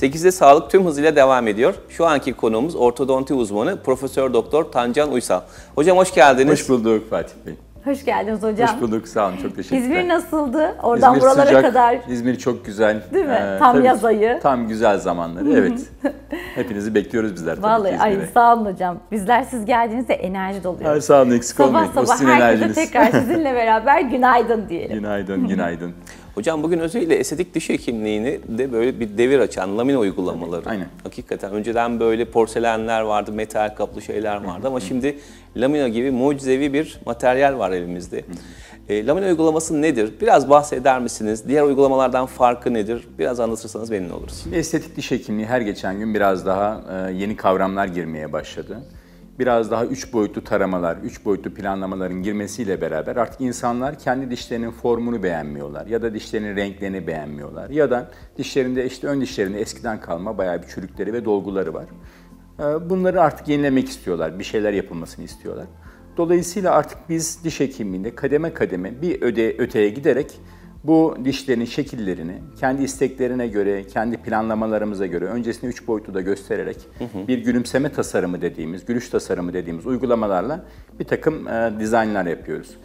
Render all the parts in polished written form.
8'de sağlık tüm hızıyla devam ediyor. Şu anki konuğumuz ortodonti uzmanı Profesör Doktor Tancan Uysal. Hocam hoş geldiniz. Hoş bulduk Fatih Bey. Hoş geldiniz hocam. Hoş bulduk, sağ olun, çok teşekkürler. İzmir nasıldı? Oradan İzmir buralara sıcak, kadar. İzmir çok güzel. Değil mi? Tam yaz ayı. Tam güzel zamanları, evet. Hepinizi bekliyoruz bizler tabii Vallahi ki İzmir'e. sağ olun hocam. Bizler siz geldiğinizde enerji doluyoruz. Ay, sağ olun, eksik olmayın. Sabah sabah herkese tekrar sizinle beraber günaydın diyelim. Günaydın, günaydın. Hocam bugün özellikle estetik diş hekimliğini de böyle bir devir açan lamina uygulamaları. Aynen. Hakikaten önceden böyle porselenler vardı, metal kaplı şeyler vardı ama şimdi lamina gibi mucizevi bir materyal var elimizde. Lamina uygulaması nedir? Biraz bahseder misiniz? Diğer uygulamalardan farkı nedir? Biraz anlatırsanız memnun oluruz. Şimdi estetik diş hekimliği her geçen gün biraz daha yeni kavramlar girmeye başladı. Biraz daha 3 boyutlu taramalar, 3 boyutlu planlamaların girmesiyle beraber artık insanlar kendi dişlerinin formunu beğenmiyorlar ya da dişlerinin renklerini beğenmiyorlar ya da dişlerinde işte ön dişlerinde eskiden kalma bayağı bir çürükleri ve dolguları var. Bunları artık yenilemek istiyorlar, bir şeyler yapılmasını istiyorlar. Dolayısıyla artık biz diş hekimliğinde kademe kademe bir öteye giderek bu dişlerin şekillerini kendi isteklerine göre, kendi planlamalarımıza göre öncesinde 3 boyutlu da göstererek bir gülümseme tasarımı dediğimiz, gülüş tasarımı dediğimiz uygulamalarla bir takım dizaynlar yapıyoruz.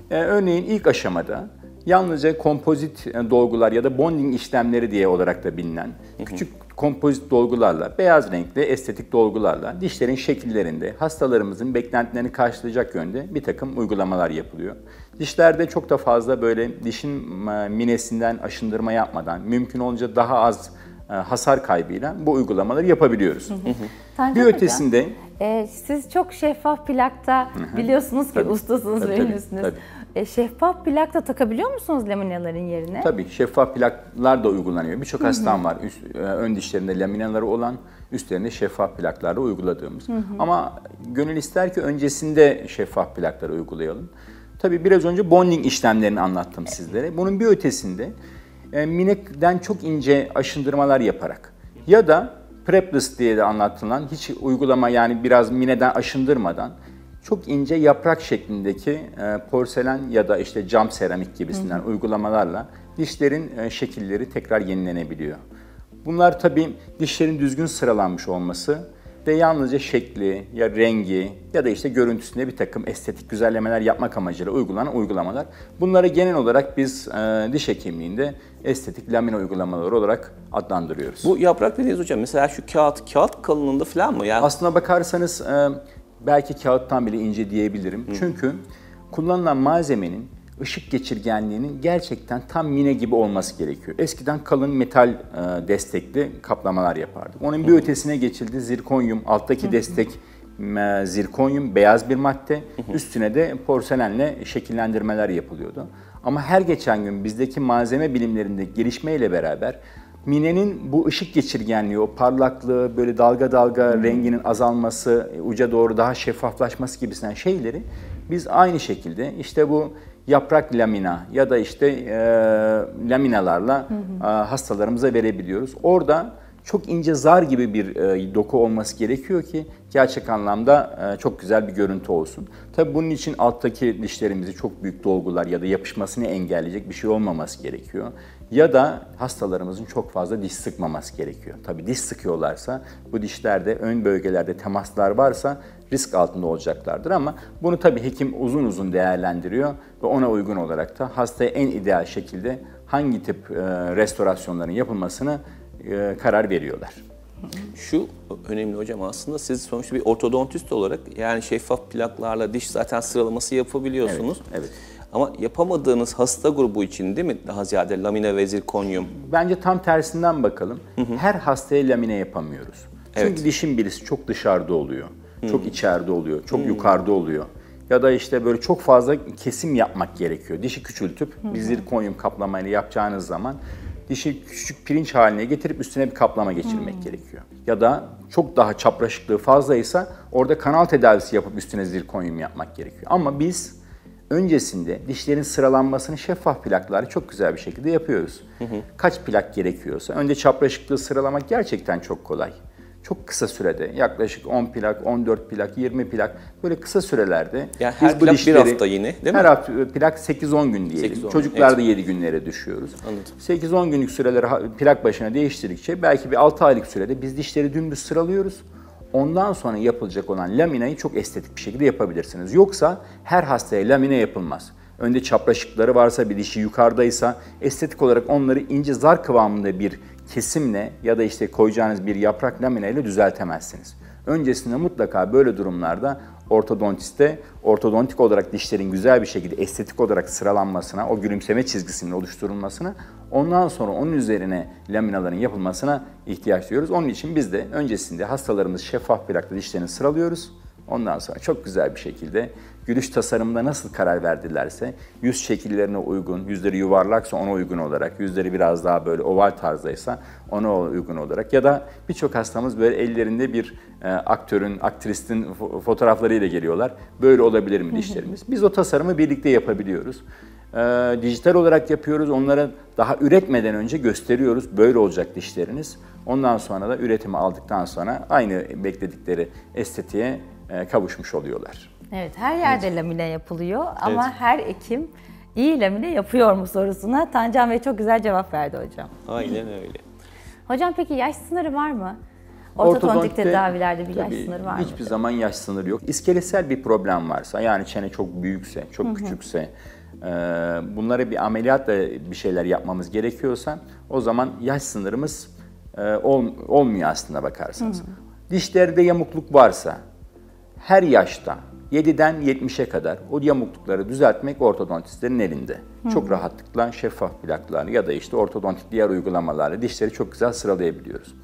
Örneğin ilk aşamada yalnızca kompozit dolgular ya da bonding işlemleri diye olarak da bilinen küçük kompozit dolgularla, beyaz renkli estetik dolgularla dişlerin şekillerinde hastalarımızın beklentilerini karşılayacak yönde bir takım uygulamalar yapılıyor. Dişlerde çok da fazla böyle dişin minesinden aşındırma yapmadan mümkün olunca daha az hasar kaybıyla bu uygulamaları yapabiliyoruz. Bir ötesinde... Siz çok şeffaf plakta biliyorsunuz ki tabii, ustasınız ve ünlüsünüz. Şeffaf plakta takabiliyor musunuz laminaların yerine? Tabii, şeffaf plaklar da uygulanıyor. Birçok hastam var ön dişlerinde laminaları olan, üstlerinde şeffaf plaklarla uyguladığımız. Ama gönül ister ki öncesinde şeffaf plakları uygulayalım. Tabii biraz önce bonding işlemlerini anlattım sizlere. Bunun bir ötesinde mineden çok ince aşındırmalar yaparak ya da prepless diye de anlatılan hiç uygulama yani biraz mineden aşındırmadan çok ince yaprak şeklindeki porselen ya da işte cam seramik gibisinden uygulamalarla dişlerin şekilleri tekrar yenilenebiliyor. Bunlar tabii dişlerin düzgün sıralanmış olması ve yalnızca şekli ya rengi ya da işte görüntüsünde bir takım estetik güzellemeler yapmak amacıyla uygulanan uygulamalar. Bunları genel olarak biz diş hekimliğinde estetik lamina uygulamaları olarak adlandırıyoruz. Bu yaprak dediğiniz hocam mesela şu kağıt kalınlığında falan mı? Yani... Aslına bakarsanız belki kağıttan bile ince diyebilirim. Çünkü kullanılan malzemenin ışık geçirgenliğinin gerçekten tam mine gibi olması gerekiyor. Eskiden kalın metal destekli kaplamalar yapardık. Onun bir ötesine geçildi zirkonyum, alttaki destek zirkonyum, beyaz bir madde, üstüne de porselenle şekillendirmeler yapılıyordu. Ama her geçen gün bizdeki malzeme bilimlerinde gelişmeyle beraber minenin bu ışık geçirgenliği, o parlaklığı, böyle dalga dalga renginin azalması, uca doğru daha şeffaflaşması gibisinden şeyleri biz aynı şekilde işte bu yaprak lamina ya da işte laminalarla hastalarımıza verebiliyoruz. Orada çok ince zar gibi bir doku olması gerekiyor ki gerçek anlamda çok güzel bir görüntü olsun. Tabii bunun için alttaki dişlerimizi çok büyük dolgular ya da yapışmasını engelleyecek bir şey olmaması gerekiyor. Ya da hastalarımızın çok fazla diş sıkmaması gerekiyor. Tabii diş sıkıyorlarsa bu dişlerde ön bölgelerde temaslar varsa risk altında olacaklardır ama bunu tabii hekim uzun uzun değerlendiriyor ve ona uygun olarak da hastaya en ideal şekilde hangi tip restorasyonların yapılmasını karar veriyorlar. Şu önemli hocam aslında siz sonuçta bir ortodontist olarak yani şeffaf plaklarla diş zaten sıralaması yapabiliyorsunuz. Evet. Ama yapamadığınız hasta grubu için değil mi daha ziyade lamina ve zirkonyum? Bence tam tersinden bakalım. Her hastaya lamine yapamıyoruz. Çünkü dişin birisi çok dışarıda oluyor, çok içeride oluyor, çok yukarıda oluyor. Ya da işte böyle çok fazla kesim yapmak gerekiyor. Dişi küçültüp bir zirkonyum kaplamayla yapacağınız zaman dişi küçük pirinç haline getirip üstüne bir kaplama geçirmek gerekiyor. Ya da çok daha çapraşıklığı fazlaysa orada kanal tedavisi yapıp üstüne zirkonyum yapmak gerekiyor. Ama biz öncesinde dişlerin sıralanmasını şeffaf plaklarla çok güzel bir şekilde yapıyoruz. Kaç plak gerekiyorsa. Önce çapraşıklığı sıralamak gerçekten çok kolay. çok kısa sürede, yaklaşık 10 plak, 14 plak, 20 plak, böyle kısa sürelerde Yani her plak bir hafta yine, değil mi? Her hafta plak 8-10 gün diyelim. 8-10, Çocuklarda evet. 7 günlere düşüyoruz. Anladım. 8-10 günlük süreleri plak başına değiştirdikçe belki bir 6 aylık sürede biz dişleri dümdüz sıralıyoruz. Ondan sonra yapılacak olan laminayı çok estetik bir şekilde yapabilirsiniz. Yoksa her hastaya lamine yapılmaz. Önde çapraşıkları varsa, bir dişi yukarıdaysa estetik olarak onları ince zar kıvamında bir kesimle ya da işte koyacağınız bir yaprak lamineyle düzeltemezsiniz. Öncesinde mutlaka böyle durumlarda ortodontiste ortodontik olarak dişlerin güzel bir şekilde estetik olarak sıralanmasına, o gülümseme çizgisinin oluşturulmasına, ondan sonra onun üzerine laminaların yapılmasına ihtiyaç duyuyoruz. Onun için biz de öncesinde hastalarımız şeffaf plakla dişlerini sıralıyoruz. Ondan sonra çok güzel bir şekilde gülüş tasarımında nasıl karar verdilerse, yüz şekillerine uygun, yüzleri yuvarlaksa ona uygun olarak, yüzleri biraz daha böyle oval tarzdaysa ona uygun olarak ya da birçok hastamız böyle ellerinde bir aktörün, aktristin fotoğraflarıyla geliyorlar. Böyle olabilir mi dişlerimiz? Biz o tasarımı birlikte yapabiliyoruz. Dijital olarak yapıyoruz. Onlara daha üretmeden önce gösteriyoruz. Böyle olacak dişleriniz. Ondan sonra da üretimi aldıktan sonra aynı bekledikleri estetiğe kavuşmuş oluyorlar. Evet, her yerde lamine yapılıyor ama her hekim iyi lamine yapıyor mu sorusuna Tancan Bey çok güzel cevap verdi hocam. Aynen öyle. Hocam peki yaş sınırı var mı? Ortodontik tedavilerde bir yaş tabii, sınırı var mı? Hiçbir zaman yaş sınırı yok. İskeletsel bir problem varsa, yani çene çok büyükse, çok küçükse, bunlara bir ameliyatla bir şeyler yapmamız gerekiyorsa o zaman yaş sınırımız olmuyor aslında bakarsanız. Dişlerde yamukluk varsa her yaşta 7'den 70'e kadar o yamuklukları düzeltmek ortodontistlerin elinde. Çok rahatlıkla şeffaf plaklarla ya da işte ortodontik diğer uygulamalarla dişleri çok güzel sıralayabiliyoruz.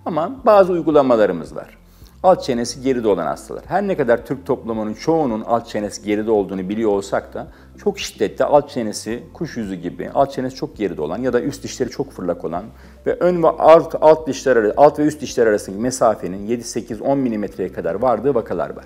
Ama bazı uygulamalarımız var. Alt çenesi geride olan hastalar. Her ne kadar Türk toplumunun çoğunun alt çenesi geride olduğunu biliyor olsak da çok şiddetli alt çenesi kuş yüzü gibi, alt çenesi çok geride olan ya da üst dişleri çok fırlak olan ve ön ve alt ve üst dişler arasındaki mesafenin 7-8-10 milimetreye kadar vardığı vakalar var.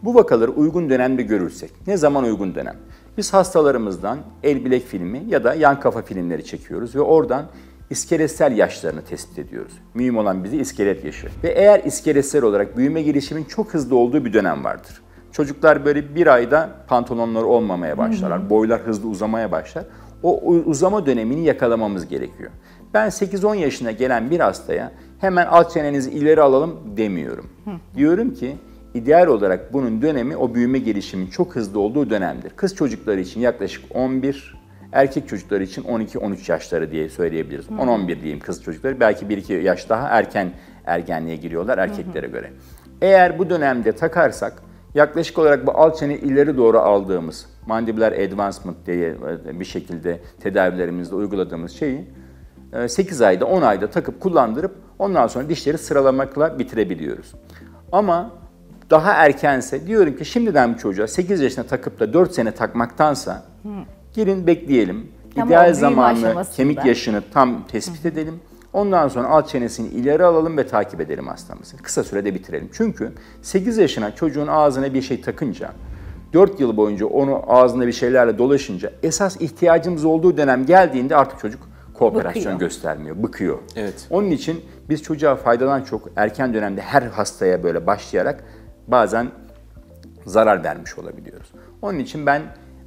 Bu vakaları uygun dönemde görürsek, ne zaman uygun dönem? Biz hastalarımızdan el bilek filmi ya da yan kafa filmleri çekiyoruz ve oradan iskeletsel yaşlarını tespit ediyoruz. Mühim olan bize iskelet yaşı. Ve eğer iskeletsel olarak büyüme gelişimin çok hızlı olduğu bir dönem vardır. Çocuklar böyle bir ayda pantolonları olmamaya başlarlar, boylar hızlı uzamaya başlar. O uzama dönemini yakalamamız gerekiyor. Ben 8-10 yaşına gelen bir hastaya hemen alt çenenizi ileri alalım demiyorum. Diyorum ki ideal olarak bunun dönemi o büyüme gelişimin çok hızlı olduğu dönemdir. Kız çocukları için yaklaşık 11, erkek çocukları için 12-13 yaşları diye söyleyebiliriz. 10-11 diyeyim kız çocukları. Belki 1-2 yaş daha erken ergenliğe giriyorlar erkeklere göre. Eğer bu dönemde takarsak yaklaşık olarak bu alt çene ileri doğru aldığımız mandibular advancement diye bir şekilde tedavilerimizde uyguladığımız şeyi 8 ayda 10 ayda takıp kullandırıp ondan sonra dişleri sıralamakla bitirebiliyoruz. Ama daha erkense diyorum ki şimdiden bir çocuğa 8 yaşına takıp da 4 sene takmaktansa gelin bekleyelim. Tam İdeal o büyüme zamanını, aşamasında. kemik yaşını tam tespit edelim. Ondan sonra alt çenesini ileri alalım ve takip edelim hastamızı. Kısa sürede bitirelim. Çünkü 8 yaşına çocuğun ağzına bir şey takınca, 4 yıl boyunca onu ağzında bir şeylerle dolaşınca esas ihtiyacımız olduğu dönem geldiğinde artık çocuk kooperasyon göstermiyor, bıkıyor. Evet. Onun için biz çocuğa faydadan çok erken dönemde her hastaya böyle başlayarak bazen zarar vermiş olabiliyoruz. Onun için ben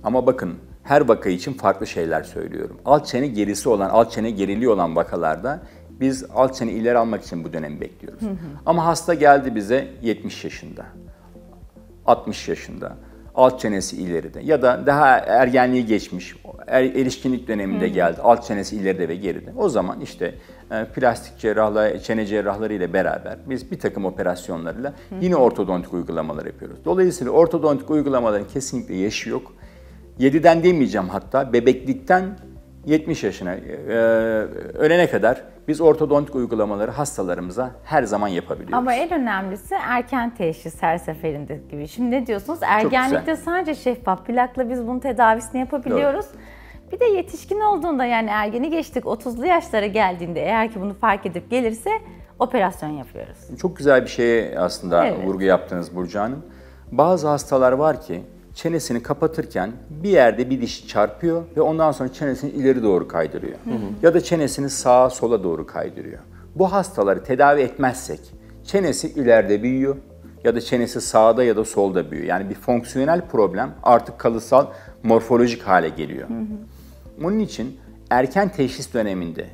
ama bakın her vaka için farklı şeyler söylüyorum. Alt çene gerisi olan, alt çene geriliği olan vakalarda biz alt çene ileri almak için bu dönemi bekliyoruz. Ama hasta geldi bize 70 yaşında, 60 yaşında, alt çenesi ileride ya da daha ergenliği geçmiş, erişkinlik döneminde geldi, alt çenesi ileride ve geride. O zaman işte plastik cerrahlar, çene cerrahları ile beraber biz bir takım operasyonlarla yine ortodontik uygulamalar yapıyoruz. Dolayısıyla ortodontik uygulamaların kesinlikle yaşı yok. 7'den demeyeceğim hatta, bebeklikten 70 yaşına ölene kadar biz ortodontik uygulamaları hastalarımıza her zaman yapabiliyoruz. Ama en önemlisi erken teşhis her seferinde gibi. Şimdi ne diyorsunuz? Ergenlikte sadece şeffaf plakla biz bunun tedavisini yapabiliyoruz. Doğru. Bir de yetişkin olduğunda yani ergeni geçtik 30'lu yaşlara geldiğinde eğer ki bunu fark edip gelirse operasyon yapıyoruz. Çok güzel bir şeye aslında vurgu yaptınız Burcu Hanım. Bazı hastalar var ki çenesini kapatırken bir yerde bir dişi çarpıyor ve ondan sonra çenesini ileri doğru kaydırıyor. Ya da çenesini sağa sola doğru kaydırıyor. Bu hastaları tedavi etmezsek, çenesi ileride büyüyor ya da çenesi sağda ya da solda büyüyor. Yani bir fonksiyonel problem artık kalıtsal morfolojik hale geliyor. Onun için erken teşhis döneminde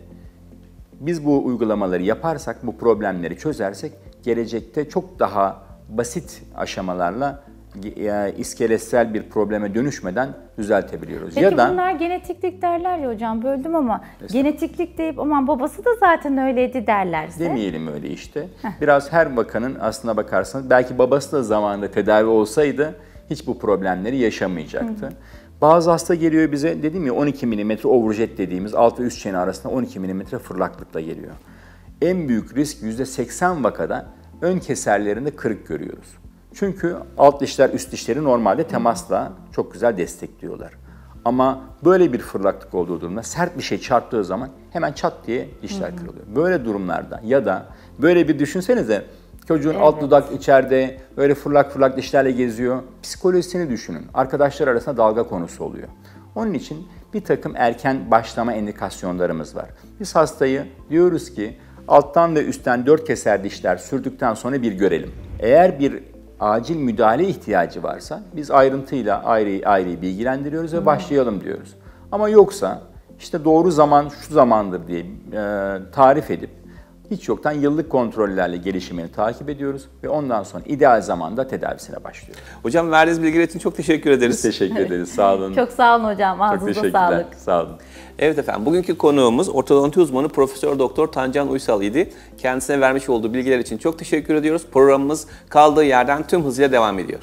biz bu uygulamaları yaparsak, bu problemleri çözersek gelecekte çok daha basit aşamalarla iskeletsel bir probleme dönüşmeden düzeltebiliyoruz. Peki bunlar genetiklik derler ya hocam, böldüm ama genetiklik deyip aman babası da zaten öyleydi derlerse? Demeyelim öyle işte. Biraz her vakanın aslına bakarsanız belki babası da zamanında tedavi olsaydı hiç bu problemleri yaşamayacaktı. Bazı hasta geliyor bize, dedim ya 12 mm overjet dediğimiz alt ve üst çene arasında 12 mm fırlaklıkla geliyor. En büyük risk %80 vakada ön keserlerinde kırık görüyoruz. Çünkü alt dişler üst dişleri normalde temasla çok güzel destekliyorlar. Ama böyle bir fırlaklık olduğu durumda sert bir şey çarptığı zaman hemen çat diye dişler kırılıyor. Böyle durumlarda ya da böyle bir düşünsenize çocuğun alt dudak içeride böyle fırlak dişlerle geziyor. Psikolojisini düşünün. Arkadaşlar arasında dalga konusu oluyor. Onun için bir takım erken başlama endikasyonlarımız var. Biz hastayı diyoruz ki alttan ve üstten 4 keser dişler sürdükten sonra bir görelim. Eğer bir acil müdahale ihtiyacı varsa biz ayrıntıyla ayrı bilgilendiriyoruz ve başlayalım diyoruz. Ama yoksa işte doğru zaman şu zamandır diye tarif edip hiç yoktan yıllık kontrollerle gelişimini takip ediyoruz ve ondan sonra ideal zamanda tedavisine başlıyoruz. Hocam verdiğiniz bilgiler için çok teşekkür ederiz. Teşekkür ederiz. Sağ olun. Çok sağ olun hocam. Ağzınıza sağlık. Sağ olun. Evet efendim, bugünkü konuğumuz ortodonti uzmanı Profesör Doktor Tancan Uysal idi. Kendisine vermiş olduğu bilgiler için çok teşekkür ediyoruz. Programımız kaldığı yerden tüm hızıyla devam ediyor.